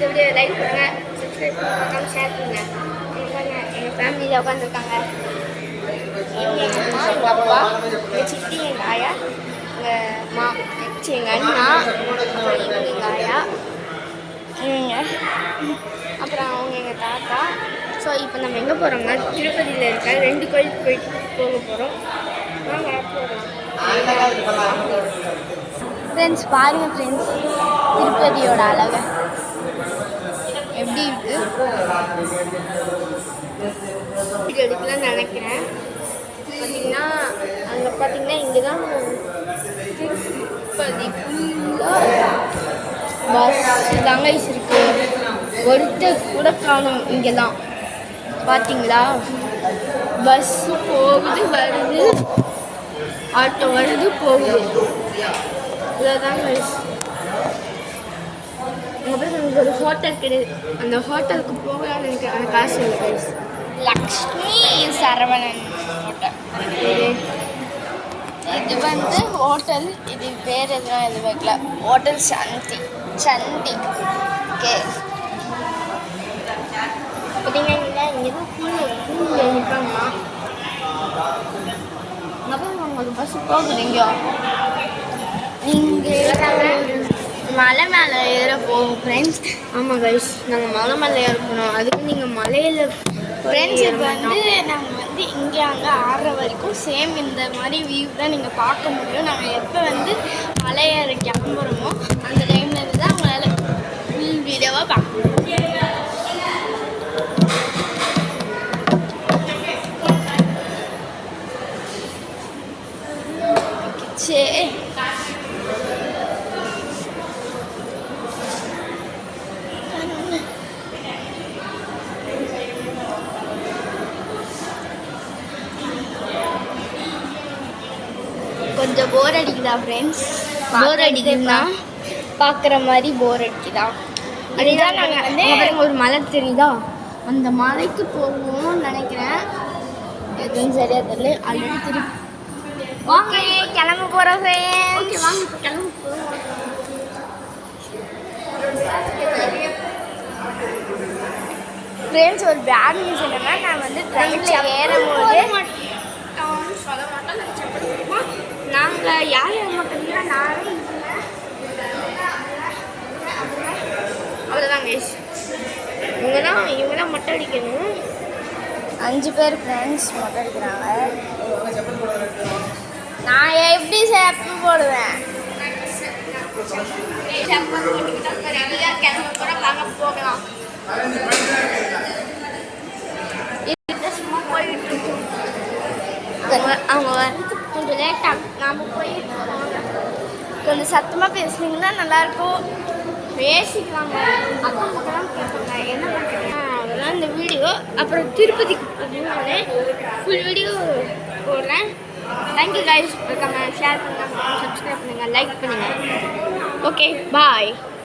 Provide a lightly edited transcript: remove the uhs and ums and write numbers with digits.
இந்த video like பண்ணுங்கள், subscribe பண்ணுங்கள், ஷேர் பண்ணுங்கள். எங்கள் ஃபேமிலியில் உட்காந்துருக்காங்க. இவங்க எங்கள் அம்மா, எங்கள் அப்பா, எங்கள் சித்தி, எங்கள் ஆயா, எங்கள் அண்ணா, அப்புறம் இவங்க எங்கள் ஆயா, இவங்க, அப்புறம் அவங்க எங்கள் தாத்தா. ஸோ இப்போ நம்ம எங்கே போகிறோம்னா திருப்பதியில் இருக்க 2 கோயிலுக்கு போக போகிறோம். ஃப்ரெண்ட்ஸ் பாருங்கள் ஃப்ரெண்ட்ஸ், திருப்பதியோட அழகை எப்படி இருக்கு வீடியோ எடுக்கலாம்னு நினைக்கிறேன். பார்த்தீங்கன்னா அங்கே பார்த்தீங்கன்னா இங்கே தான் திருப்பதி பஸ் தாங்க இருக்கு. ஒருத்தர் கூட காணும். இங்கே தான் பார்த்தீங்களா, பஸ்ஸு போகுது வருது, ஆட்டோ வருது போகுது, இவ்வளோதாங்க. அப்புறம் நமக்கு ஒரு ஹோட்டல் கிடையாது, அந்த ஹோட்டலுக்கு போகலான்னு எனக்கு அந்த காசு இல்லை கைஸ். லக்ஷ்மி சரவணன் ஹோட்டல் இது வந்து ஹோட்டல், இது பேர் எதுவும் இது வைக்கல, ஹோட்டல் சந்தி ஓகே. பார்த்தீங்கன்னா இங்கே தான் ஃபுல் நிற்பாங்கம்மா. அப்புறம் உங்களுக்கு பஸ்ஸு போகுது. இங்கே மலை மேலே ஏற போகும் ஃப்ரெண்ட்ஸ். ஆமாம் கைஸ், நாங்கள் மலை மேலே ஏற போனோம். அதுக்கு நீங்கள் மலையில் ஃப்ரெண்ட்ஸ் இப்போ வந்து நாங்கள் வந்து இங்கே அங்கே ஆடுற வரைக்கும் சேம் இந்த மாதிரி வியூ தான் நீங்கள் பார்க்க முடியும். நாங்கள் எப்போ வந்து மலை ஏற கிளம்புறோமோ அந்த டைமில் இருந்து தான் அவங்களால ஃபுல் வீடியோவாக பார்க்க முடியும். சரி கொஞ்சம் போர் அடிக்குதா ஃப்ரெண்ட்ஸ்? போர் அடிக்குதுன்னா பார்க்குற மாதிரி போர் அடிக்குதா? அதுதான் நாங்கள் வந்து ஒரு மலை தெரியுதா, அந்த மலைக்கு போவோம்னு நினைக்கிறேன். எதுவும் சரியாக தெரியல. ஆல்ரெடி திருப்பி வாங்க கிளம்ப போகிறோம் ஃப்ரெண்ட்ஸ். ஓகே வாங்க இப்போ கிளம்ப போகிறோம். ஃப்ரெண்ட்ஸ் ஒரு பேட் நியூஸ் என்னன்னா, நான் வந்து ட்ரெயினில் ஏறும்போது சொல்ல மாட்டோம். நாங்கள் யார் ஏற மாட்டோம்னா நானே அவ்வளோதான் கைஸ். இவங்க தான் மொட்டை அடிக்கணும். 5 பேர் ஃப்ரெண்ட்ஸ் மொட்டை அடிக்கிறாங்க. நான் எப்படி செப்பு போடுவேன்? கிளம்ப போகிறோம், வாங்க போகலாம். சும்மா போயிட்டு இருக்கோம். அவங்க வந்து கொஞ்சம் லேட்டாக நாம் போயிட்டு கொஞ்சம் சத்தமாக பேசுனீங்கன்னா நல்லாயிருக்கும். பேசிக்கலாங்க, அப்பா மக்கள்லாம் கேட்பாங்க என்ன பண்ணுறீங்க. அதெல்லாம் இந்த வீடியோ அப்புறம் திருப்பதிக்கு ஃபுல் வீடியோ போடுறேன். Thank you guys. ஷேர் பண்ணுங்கள், சப்ஸ்கிரைப் பண்ணுங்கள், லைக் பண்ணுங்கள். Okay bye.